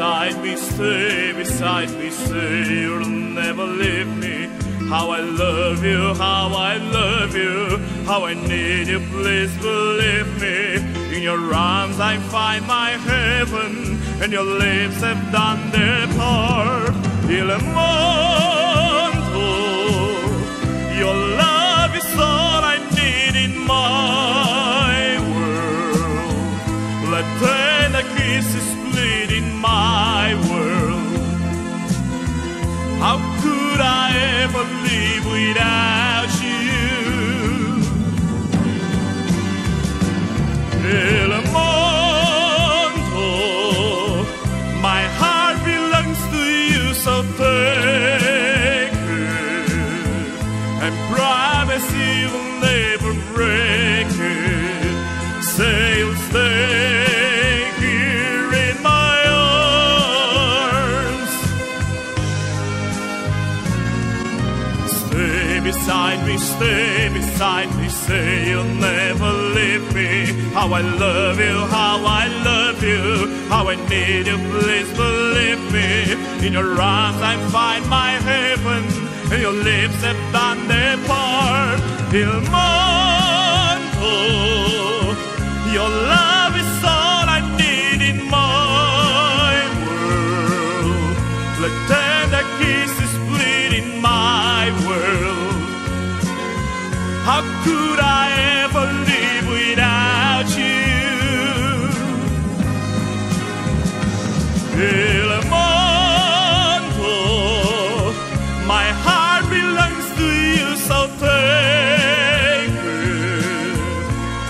beside me, say you'll never leave me. How I love you, how I love you, how I need you, please believe me. In your arms I find my heaven, and your lips have done their part. Il mondo, your love is all I need in my world. Let tender kisses bleed in my world. How could I ever live without you? Il mondo, my heart belongs to you, so take it and promise you will never break it. Say you'll stay here in my arms. Stay beside me, say you'll never leave me. How I love you, how I love you, how I need you, please believe me. In your arms I find my heaven, and your lips have done their part. Il mondo, your love is all I need in my world. Let tender kisses bleed in my world. How could I ever live without you? Il mondo, my heart belongs to you, so take it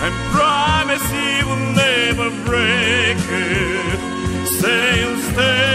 and promise you will never break it. Say you'll stay